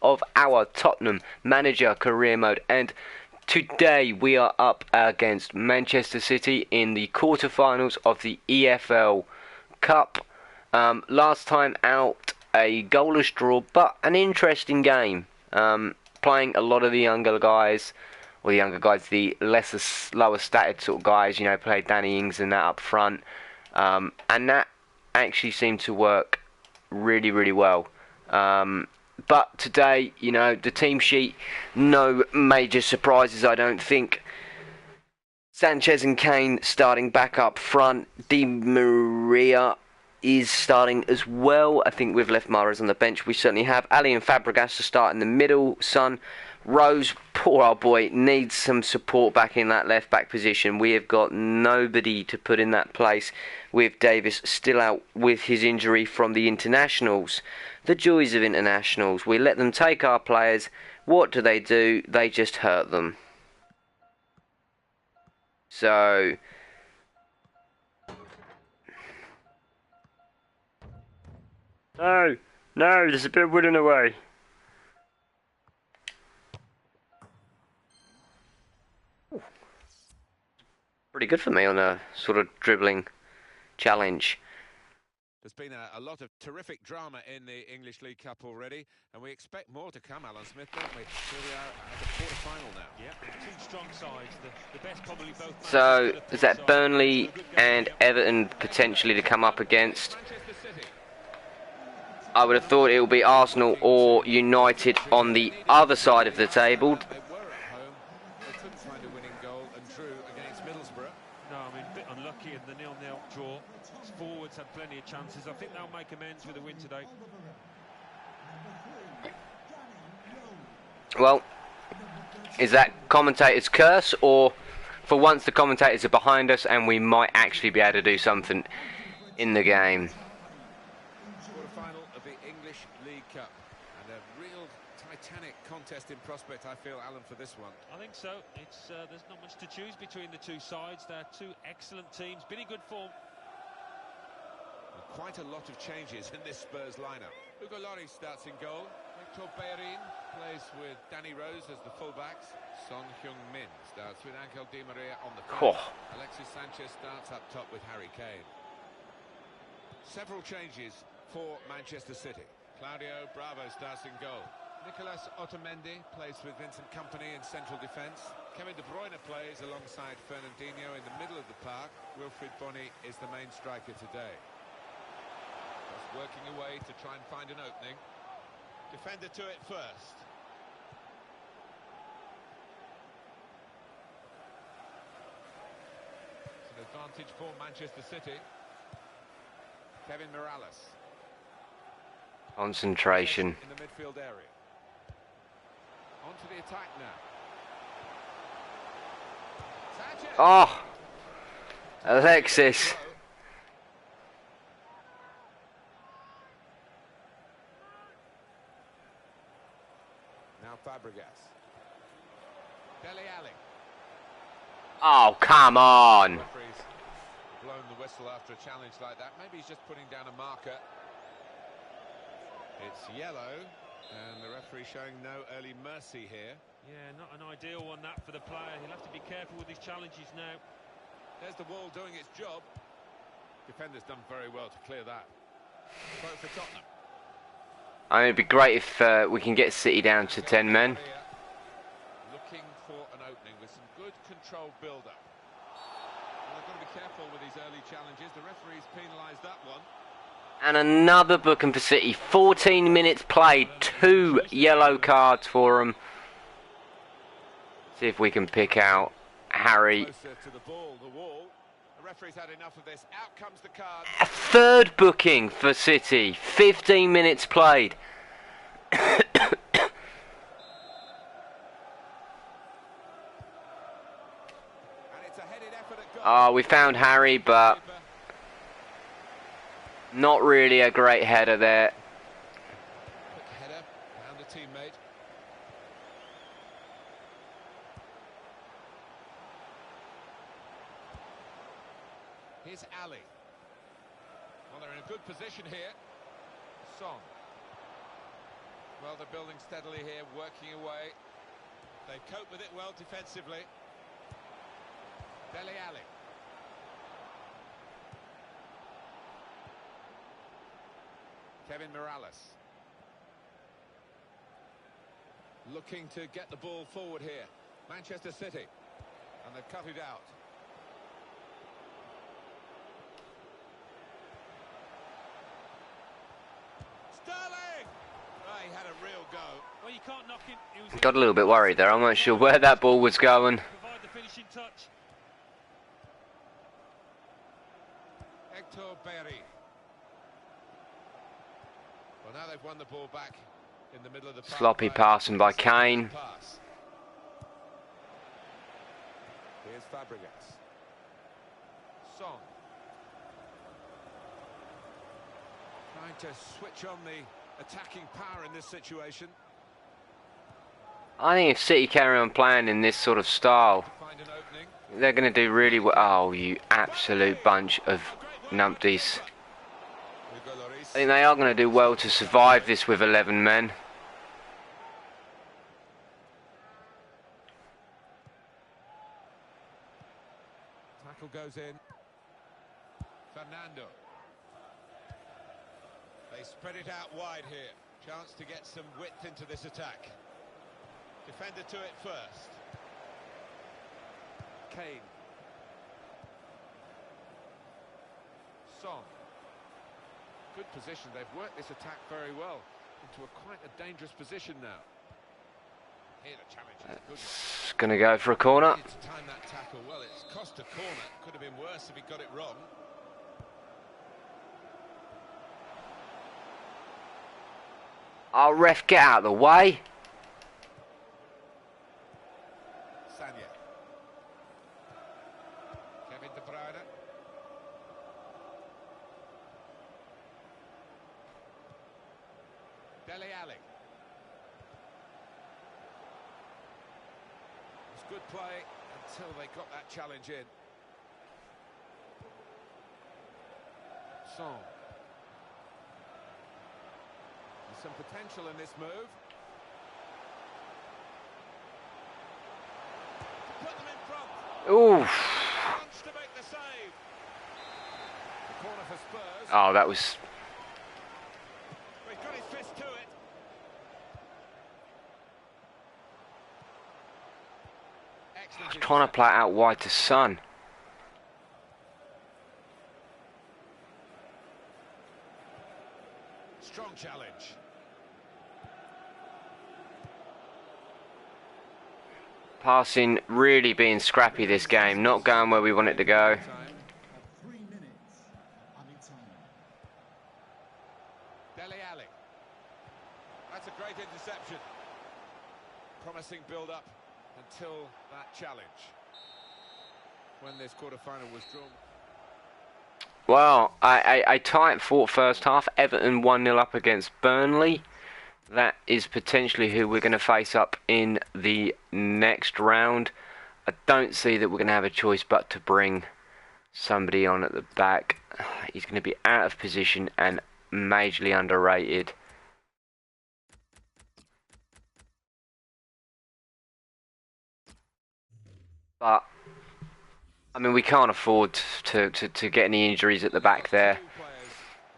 of our Tottenham Manager Career Mode, and today we are up against Manchester City in the quarterfinals of the EFL Cup. Last time out, a goalless draw, but an interesting game. Playing a lot of the younger guys, the lower stated sort of guys, played Danny Ings and that up front. And that actually seemed to work really, really well. But today, the team sheet, no major surprises, I don't think. Sanchez and Kane starting back up front. Di Maria is starting as well. I think we've left Mahrez on the bench. We certainly have. Ali and Fabregas to start in the middle. Son, Rose, poor old boy, needs some support back in that left back position. We have got nobody to put in that place, with Davis still out with his injury from the internationals. The joys of internationals. We let them take our players. What do? They just hurt them. So no, there's a bit of wood in the way. Pretty good for me on a sort of dribbling challenge. There's been a lot of terrific drama in the English League Cup already, and we expect more to come, Alan Smith, don't we? Here we are at the quarter-final now. Yeah, two strong sides, the best probably both. So, is that Burnley and Everton potentially to come up against? I would have thought it would be Arsenal or United on the other side of the table. They were at home, they couldn't find a winning goal and drew against Middlesbrough. No, I mean, a bit unlucky in the 0-0 draw. Forwards had plenty of chances. I think they'll make amends with a win today. Well, is that commentator's curse, or for once the commentators are behind us and we might actually be able to do something in the game? Quarter-final of the English League Cup, and a real titanic contest in prospect, I feel, Alan, for this one. I think so. There's not much to choose between the two sides. They're two excellent teams, been in good form. Quite a lot of changes in this Spurs lineup. Hugo Lloris starts in goal. Hector Bellerin plays with Danny Rose as the fullbacks. Son Heung-min starts with Angel Di Maria on the flank. Alexis Sanchez starts up top with Harry Kane. Several changes for Manchester City. Claudio Bravo starts in goal. Nicolas Otamendi plays with Vincent Kompany in central defence. Kevin De Bruyne plays alongside Fernandinho in the middle of the park. Wilfried Bony is the main striker today. Working away to try and find an opening. Defender to it first. It's an advantage for Manchester City. Kevin Morales. Concentration. In the midfield area. On to the attack now. Sanchez. Oh, Alexis. Fabregas. Dele Alli. Oh, come on. Referee's blown the whistle after a challenge like that. Maybe he's just putting down a marker. It's yellow, and the referee showing no early mercy here. Yeah, not an ideal one, that, for the player. He'll have to be careful with his challenges now. There's the wall doing its job. Defender's done very well to clear that. Throw for Tottenham. I mean, it'd be great if we can get City down to 10 men. Looking for an opening with some good controlled build-up. Well, they've got to be careful with these early challenges. The referee's penalised that one. And another booking for City. 14 minutes played, 2 yellow cards for them. See if we can pick out Harry. Closer to the ball, the wall. The referee's had enough of this. Out comes the card. A third booking for City. 15 minutes played. Oh, we found Harry, but not really a great header there. Quick header, found a teammate. Here's Ali. Well, they're in a good position here. Son. Well, they're building steadily here, working away. They cope with it well defensively. Dele Alli. Kevin Morales. Looking to get the ball forward here. Manchester City. And they've cut it out. Sterling! Oh, he had a real go. Well, you can't knock him. He was Got a little bit worried there. I'm not sure where that ball was going. provide the finishing touch. Hector Bellerin. Well, now they've won the ball back in the middle of the park. Sloppy passing by Kane. Pass. Here's Fabregas. Song. Trying to switch on the attacking power in this situation. I think if City carry on playing in this sort of style, Find an opening. they're going to do really well. Oh, you absolute bunch of numpties. Hugo Lloris. I think they are going to do well to survive this with 11 men. Tackle goes in. Fernando. They spread it out wide here. Chance to get some width into this attack. Defender to it first. Kane. Son. Good position. They've worked this attack very well into quite a dangerous position now. Here the challenge is a good one. It's going to go for a corner. Needed to time that tackle well. It's cost a corner. Could have been worse if he got it wrong. Oh, ref, get out of the way. Sanya. Kevin De Bruyne. Dele Alli. It's good play until they got that challenge in. Son. There's some potential in this move. To put them in front. Ooh. Wants to make the save. The corner for Spurs. Oh, that was... He's got his fist to it. Excellent. Trying to play it out wide to Son. Strong challenge. Passing really being scrappy this game, not going where we want it to go. 3 minutes. Added time. Dele Alli. That's a great interception. Promising build-up until that challenge. When this quarter-final was drawn. Well, a tight fought first half. Everton 1-0 up against Burnley. That is potentially who we're going to face up in the next round. I don't see that we're going to have a choice but to bring somebody on at the back. He's going to be out of position and majorly underrated. But, I mean, we can't afford to get any injuries at the back there.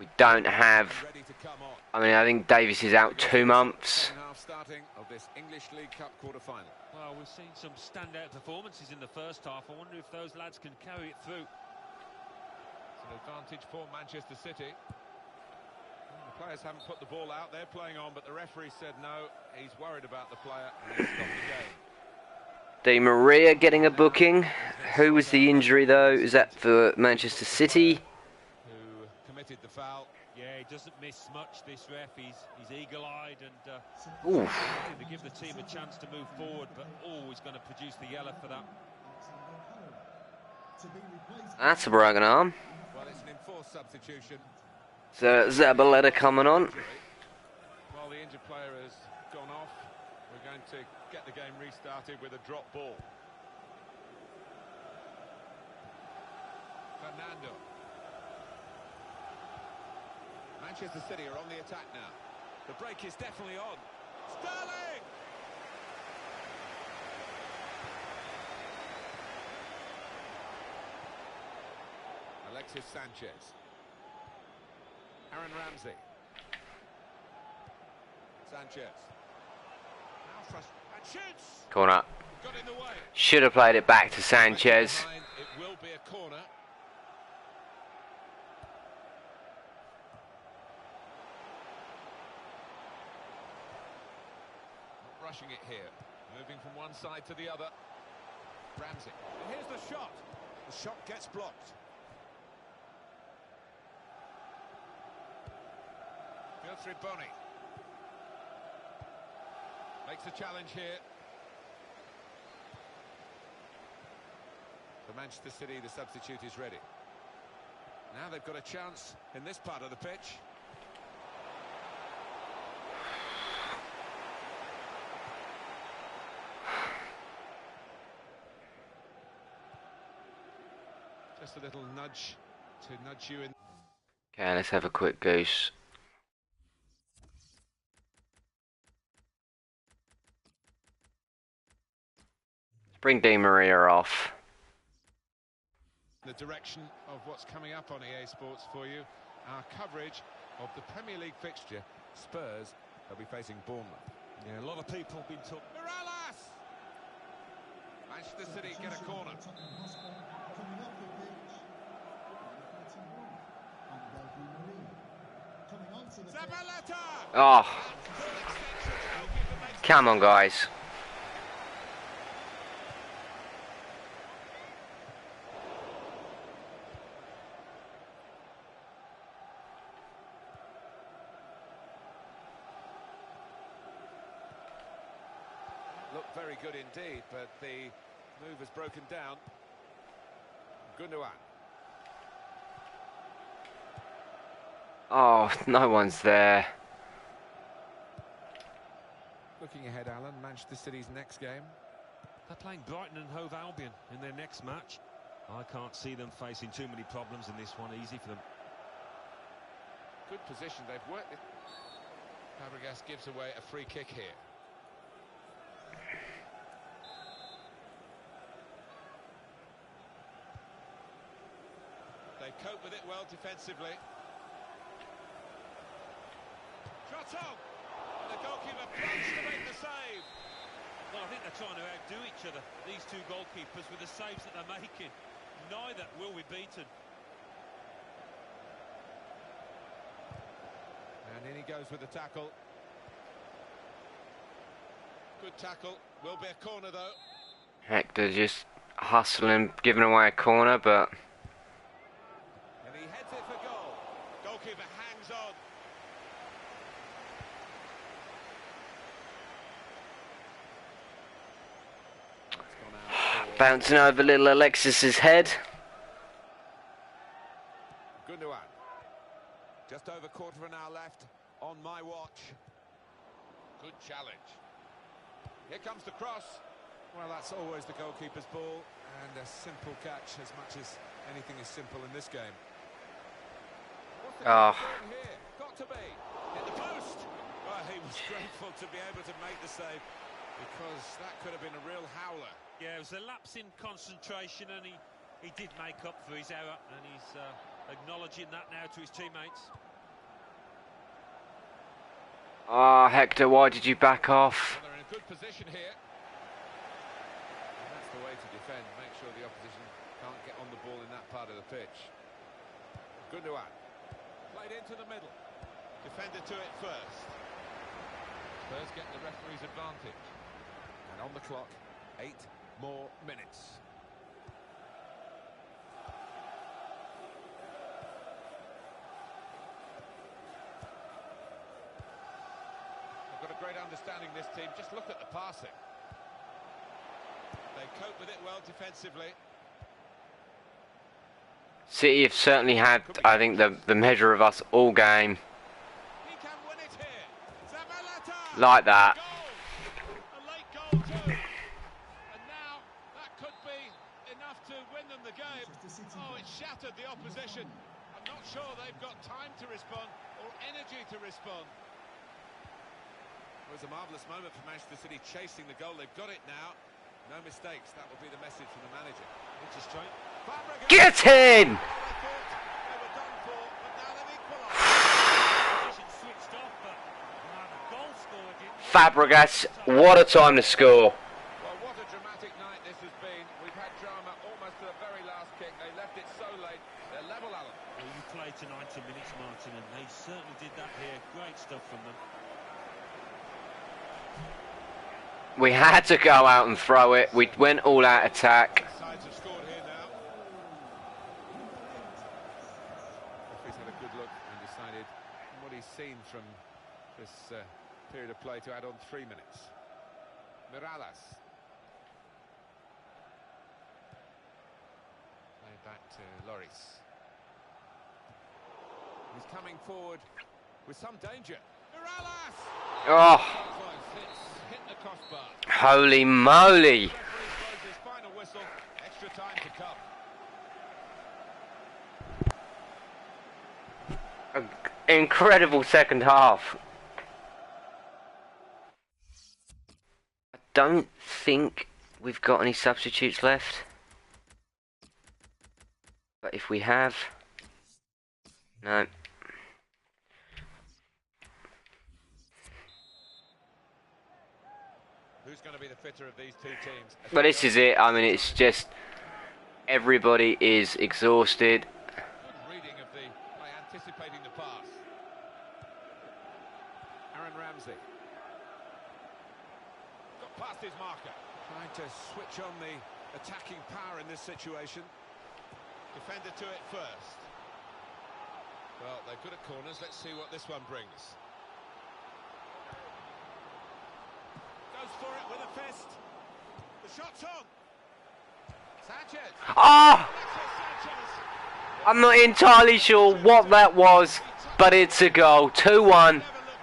We don't have... Ready to come on. I mean, I think Davis is out 2 months. Second half starting of this English League Cup quarter-final. Well, we've seen some standout performances in the first half. I wonder if those lads can carry it through. It's an advantage for Manchester City. Well, the players haven't put the ball out. They're playing on, but the referee said no. He's worried about the player and he's stopped the game. Di Maria getting a booking. Who was the injury though? Is that for Manchester City? Who committed the foul. Yeah, he doesn't miss much, this ref. He's eagle-eyed and Ooh, to give the team a chance to move forward, but always going to produce the yellow for that. To be replaced. that's a broken arm. Well, it's an enforced substitution. So Zabaleta coming on. While the injured player has gone off, we're going to get the game restarted with a drop ball. Fernando. Manchester City are on the attack now. The break is definitely on. Sterling! Alexis Sanchez. Aaron Ramsey. Sanchez. Now and shoots! Corner. Got in the way. Should have played it back to Sanchez. Behind, it will be a corner. Not rushing it here. Moving from one side to the other. Ramsey. And here's the shot. The shot gets blocked. Filtri Boni. Makes a challenge here. For Manchester City, the substitute is ready. Now they've got a chance in this part of the pitch. Just a little nudge to nudge you in. Okay, let's have a quick goose. Bring Di Maria off. The direction of what's coming up on EA Sports for you. Our coverage of the Premier League fixture. Spurs, they'll be facing Bournemouth. Yeah, a lot of people have been talking. Morales! Manchester City get a corner. Tottenham Hotspur coming off the pitch. Number 31, Angel Di Maria. Coming onto the Zabaleta! Oh, come on, guys. Looked very good indeed, but the move has broken down. Gundogan. Oh, no one's there. Looking ahead, Alan, Manchester City's next game. They're playing Brighton and Hove Albion in their next match. I can't see them facing too many problems in this one. Easy for them. Good position, they've worked it. Fabregas gives away a free kick here. They cope with it well defensively. Shot on! The goalkeeper plunged to make the save. Well, I think they're trying to outdo each other, these two goalkeepers, with the saves that they're making. Neither will be beaten. And in he goes with the tackle. Good tackle. Will be a corner, though. Hector just hustling, giving away a corner, but And he heads it for goal. Goalkeeper hangs on. That's gone out for bouncing over little Alexis's head. Gundogan. Just over quarter of an hour left on my watch. Good challenge. Here comes the cross. Well, that's always the goalkeeper's ball, and a simple catch, as much as anything is simple in this game. What's the Oh. goal here? Got to be. Hit the post. Well, he was grateful to be able to make the save, because that could have been a real howler. Yeah, it was a lapse in concentration, and he did make up for his error, and he's acknowledging that now to his teammates. Oh, Hector, why did you back off? Well, they're in a good position here. And that's the way to defend. Make sure the opposition can't get on the ball in that part of the pitch. Gundogan. Played into the middle. Defender to it first. Spurs get the referee's advantage. And on the clock, 8 more minutes. They've got a great understanding, this team. Just look at the passing. They cope with it well defensively. City have certainly had, I think, the measure of us all game. He can win it here. Zabaleta! Like that. Goal! A late goal too. And now that could be enough to win them the game. Oh, it shattered the opposition. I'm not sure they've got time to respond or energy to respond. It was a marvellous moment for Manchester City chasing the goal. They've got it now. No mistakes. That will be the message from the manager. It's a strike. Get in! Fabregas, what a time to score. Well, what a dramatic night this has been. We've had drama almost to the very last kick. They left it so late. They're level, Alan. Well, you played to 90 minutes, Martin, and they certainly did that here. Great stuff from them. We had to go out and throw it. We went all out attack. Sides have scored here now. Referee's had a good look and decided from what he's seen from this period of play to add on 3 minutes. Mirallas. Play back to Lloris. He's coming forward with some danger. Mirallas! Oh, Hit the crossbar. holy moly. Referee blows his final whistle. Extra time to come. Incredible second half. I don't think we've got any substitutes left. But if we have... No. Who's going to be the fitter of these two teams? But this is it. I mean, it's just... Everybody is exhausted. Good reading of by anticipating the pass. Aaron Ramsey. Got past his marker. Trying to switch on the attacking power in this situation. Defender to it first. Well, they're good at corners. Let's see what this one brings. Goes for it with a fist. The shot's on. Sanchez. Ah! Alexis Sanchez. I'm not entirely sure what that was, but it's a goal. 2-1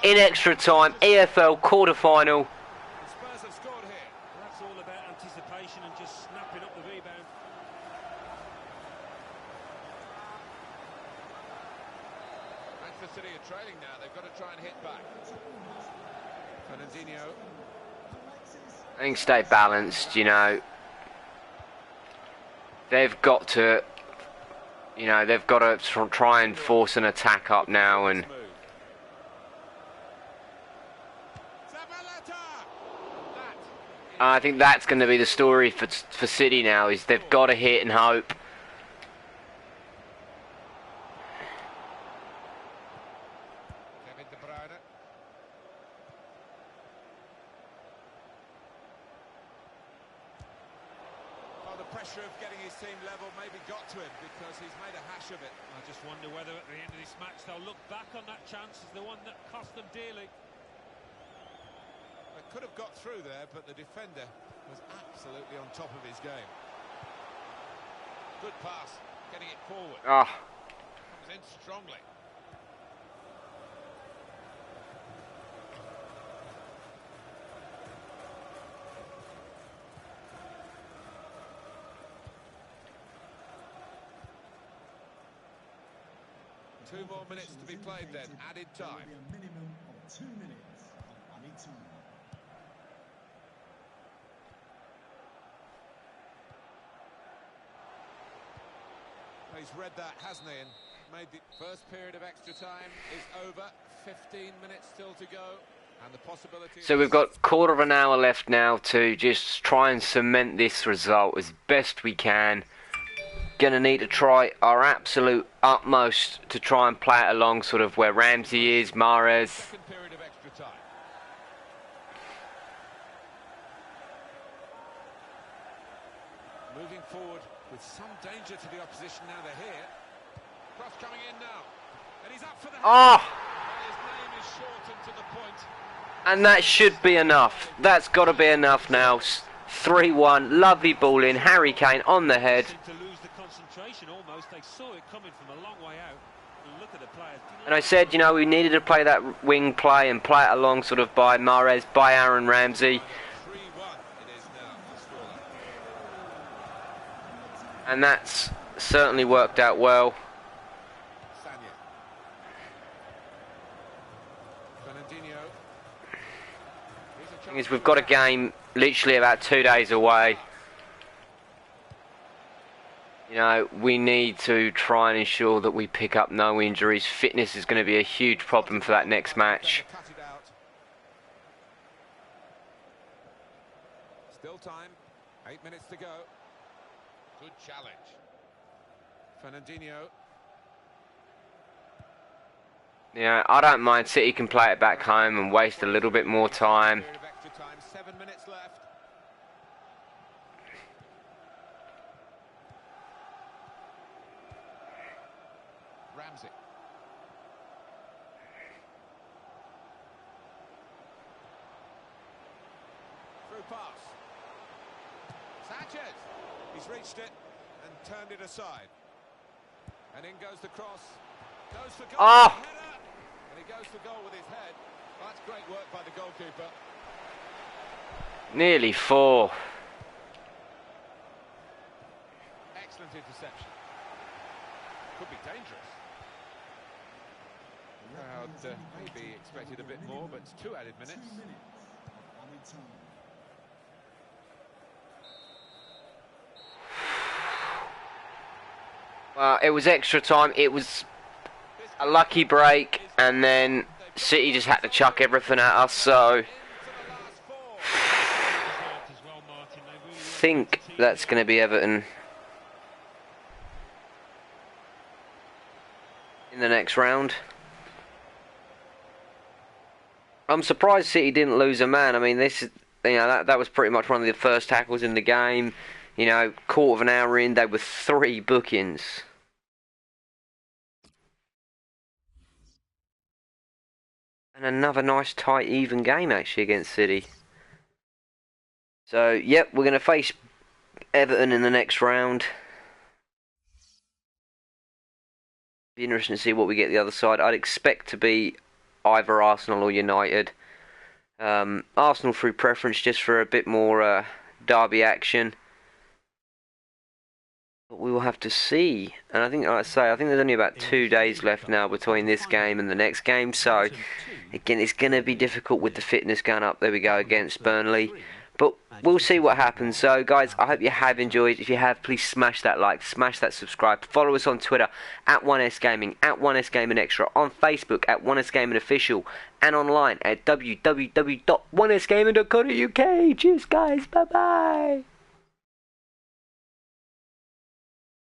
in extra time. EFL quarter-final. The Spurs have scored here. That's all about anticipation and just snapping up the rebound. Manchester City are trailing now. They've got to try and hit back. Fernandinho. I think stay balanced, you know. They've got to, you know, they've got to try and force an attack up now, and I think that's going to be the story for City now, is they've got to hit and hope. Kevin De Bruyne. Well, the pressure of getting his team level maybe got to him because he's made a hash of it. I just wonder whether at the end of this match they'll look back on that chance as the one that cost them dearly. They could have got through there, but the defender was absolutely on top of his game. Good pass, getting it forward. Ah, Comes in strongly. Two more minutes to be played then, added time. There will be a minimum of 2 minutes of added time. He's read that, hasn't he? And made the first period of extra time is over. 15 minutes still to go. And the possibility... so we've got quarter of an hour left now to just try and cement this result as best we can. Gonna need to try our absolute utmost to try and play it along sort of where Ramsey is, Mahrez. Second period of extra time. Moving forward with some danger to the opposition now they're here. Cross coming in now. And he's up for the... Ah! Well, his name is shortened to the point. And that should be enough. That's got to be enough now. 3-1, lovely ball in. Harry Kane on the head. Seemed to lose the concentration almost. They saw it coming from a long way out. And look at the players. And I said, you know, we needed to play that wing play and play it along sort of by Mahrez, by Aaron Ramsey. 3-1 it is now. The scoreline. And that's certainly worked out well. Sanya. Fernandinho. Thing is, we've got a game literally about 2 days away. You know, we need to try and ensure that we pick up no injuries. Fitness is going to be a huge problem for that next match. Still time. 8 minutes to go. Good challenge. Fernandinho. Yeah, I don't mind. City can play it back home and waste a little bit more time. 7 minutes left. Ramsey. Through pass. Sanchez. He's reached it and turned it aside. And in goes the cross. Goes for goal. Oh! And he goes for goal with his head. Well, that's great work by the goalkeeper. Nearly 4. Excellent interception. Could be dangerous. Crowd maybe expected a bit more, but it's 2 added minutes. 2 minutes of added time. It was extra time. It was a lucky break, and then City just had to chuck everything at us. So I think that's going to be Everton in the next round. I'm surprised City didn't lose a man. I mean, this, you know, that was pretty much one of the first tackles in the game. You know, quarter of an hour in, they were 3 bookings. And another nice, tight, even game, actually, against City. So, yep, we're going to face Everton in the next round. Be interesting to see what we get the other side. I'd expect to be either Arsenal or United. Arsenal through preference, just for a bit more derby action. But we will have to see. And I think, like I say, I think there's only about 2 days left now between this game and the next game. So, again, it's going to be difficult with the fitness going up. There we go, against Burnley. But we'll see what happens. So, guys, I hope you have enjoyed. If you have, please smash that like, smash that subscribe. Follow us on Twitter at 1sgaming, at 1sgamingextra, on Facebook at 1sgamingofficial, and online at www.1sgaming.co.uk. Cheers, guys. Bye-bye.